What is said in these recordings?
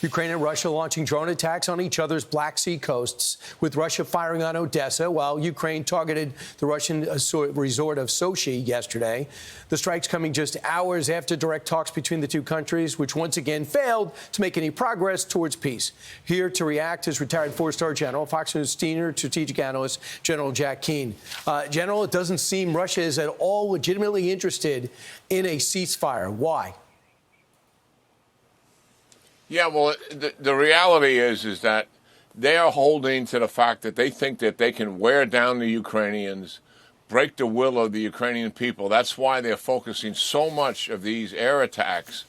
Ukraine and Russia launching drone attacks on each other's Black Sea coasts, with Russia firing on Odessa while Ukraine targeted the Russian resort of Sochi yesterday. The strikes coming just hours after direct talks between the two countries, which once again failed to make any progress towards peace. Here to react is retired four-star general, Fox News senior strategic analyst, General Jack Keane. General, it doesn't seem Russia is at all legitimately interested in a ceasefire. Why? Yeah, well, the reality is that they are holding to the fact that they think that they can wear down the Ukrainians, break the will of the Ukrainian people. That's why they're focusing so much of these air attacks,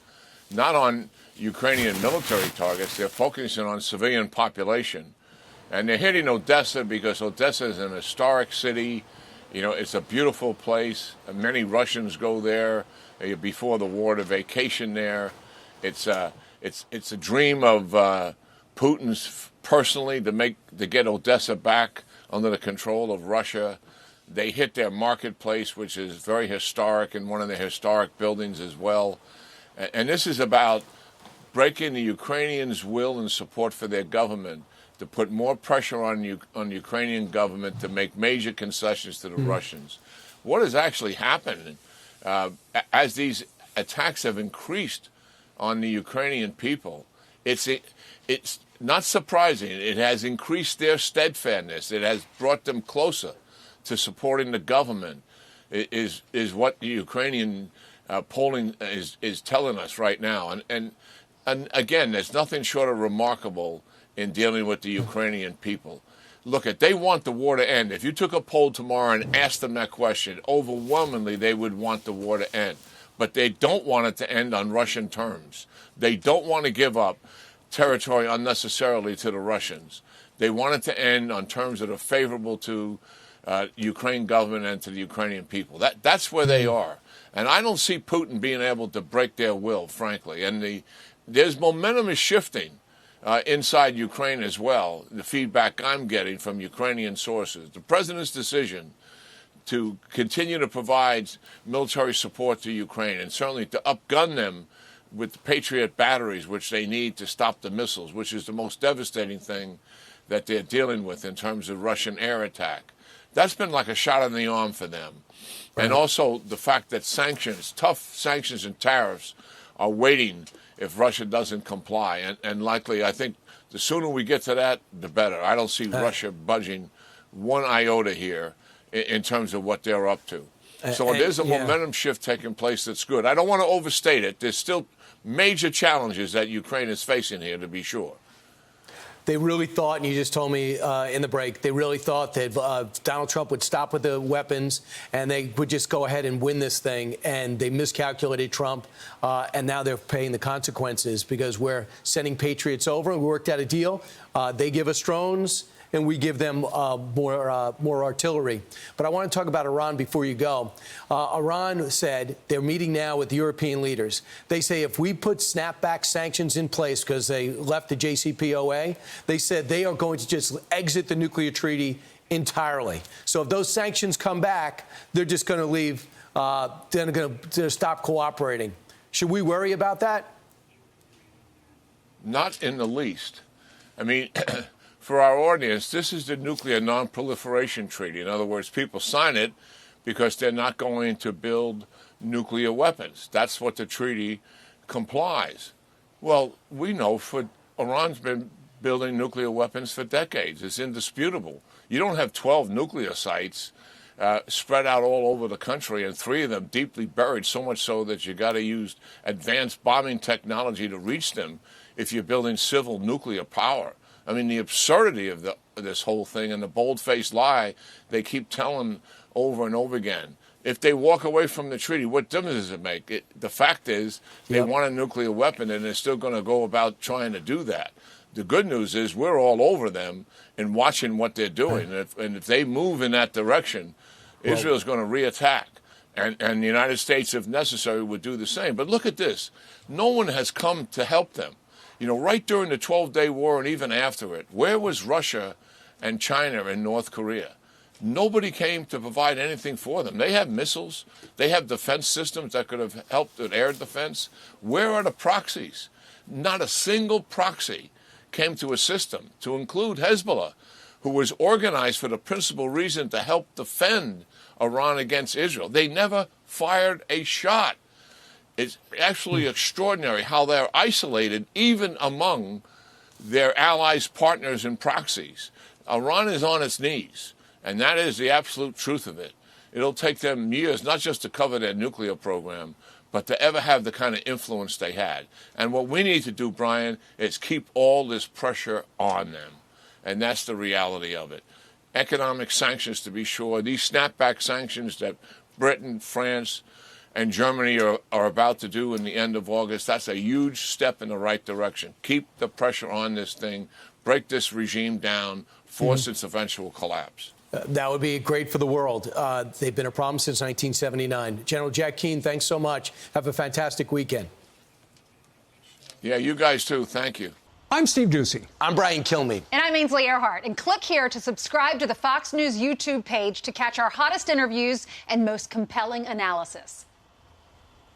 not on Ukrainian military targets. They're focusing on civilian population. And they're hitting Odessa because Odessa is an historic city. You know, it's a beautiful place. Many Russians go there before the war to vacation there. It's a dream of Putin's personally to get Odessa back under the control of Russia. They hit their marketplace, which is very historic, and one of the historic buildings as well. And this is about breaking the Ukrainians' will and support for their government, to put more pressure on the Ukrainian government to make major concessions to the Russians. What has actually happened as these attacks have increased on the Ukrainian people, it's not surprising. It has increased their steadfastness. It has brought them closer to supporting the government, is what the Ukrainian polling is telling us right now. And again, there's nothing short of remarkable in dealing with the Ukrainian people. Look, they want the war to end. If you took a poll tomorrow and asked them that question, overwhelmingly they would want the war to end. But they don't want it to end on Russian terms. They don't want to give up territory unnecessarily to the Russians. They want it to end on terms that are favorable to the Ukraine government and to the Ukrainian people. That's where they are. And I don't see Putin being able to break their will, frankly. And there's momentum is shifting inside Ukraine as well, the feedback I'm getting from Ukrainian sources. The president's decision to continue to provide military support to Ukraine, and certainly to upgun them with the Patriot batteries, which they need to stop the missiles, which is the most devastating thing that they're dealing with in terms of Russian air attack. That's been like a shot in the arm for them. Right. And also the fact that sanctions, tough sanctions and tariffs, are waiting if Russia doesn't comply. And likely, I think the sooner we get to that, the better. I don't see Russia budging one iota here in terms of what they're up to. So there's a momentum shift taking place that's good. I don't want to overstate it. There's still major challenges that Ukraine is facing here, to be sure. They really thought, and you just told me in the break, they really thought that Donald Trump would stop with the weapons and they would just go ahead and win this thing. And they miscalculated Trump. And now they're paying the consequences because we're sending Patriots over and we worked out a deal. They give us drones and we give them more artillery. But I want to talk about Iran before you go. Iran said they're meeting now with European leaders. They say if we put snapback sanctions in place because they left the JCPOA, they said they are going to just exit the nuclear treaty entirely. So if those sanctions come back, they're just going to leave. They're going to stop cooperating. Should we worry about that? Not in the least. I mean, for our audience, this is the Nuclear Non-Proliferation Treaty. In other words, people sign it because they're not going to build nuclear weapons. That's what the treaty complies. Well, we know Iran's been building nuclear weapons for decades. It's indisputable. You don't have 12 nuclear sites spread out all over the country, and 3 of them deeply buried, so much so that you got to use advanced bombing technology to reach them if you're building civil nuclear power. I mean, the absurdity of this whole thing and the bold-faced lie they keep telling over and over again. If they walk away from the treaty, what difference does it make? The fact is they want a nuclear weapon, and they're still going to go about trying to do that. The good news is we're all over them and watching what they're doing. And if they move in that direction, Israel's going to reattack. And the United States, if necessary, would do the same. But look at this. No one has come to help them. You know, right during the 12-day war and even after it, where was Russia and China and North Korea? Nobody came to provide anything for them. They have missiles. They have defense systems that could have helped with air defense. Where are the proxies? not a single proxy came to assist them, to include Hezbollah, who was organized for the principal reason to help defend Iran against Israel. They never fired a shot. It's actually extraordinary how they're isolated even among their allies, partners, and proxies. Iran is on its knees, and that is the absolute truth of it. It'll take them years not just to cover their nuclear program, but to ever have the kind of influence they had. And what we need to do, Brian, is keep all this pressure on them. And that's the reality of it. Economic sanctions, to be sure. These snapback sanctions that Britain, France, and Germany are about to do in the end of August, that's a huge step in the right direction. Keep the pressure on this thing, break this regime down, force its eventual collapse. That would be great for the world. They've been a problem since 1979. General Jack Keane, thanks so much. Have a fantastic weekend. Yeah, you guys too. Thank you. I'm Steve Doocy. I'm Brian Kilmeade. And I'm Ainsley Earhart. And click here to subscribe to the Fox News YouTube page to catch our hottest interviews and most compelling analysis.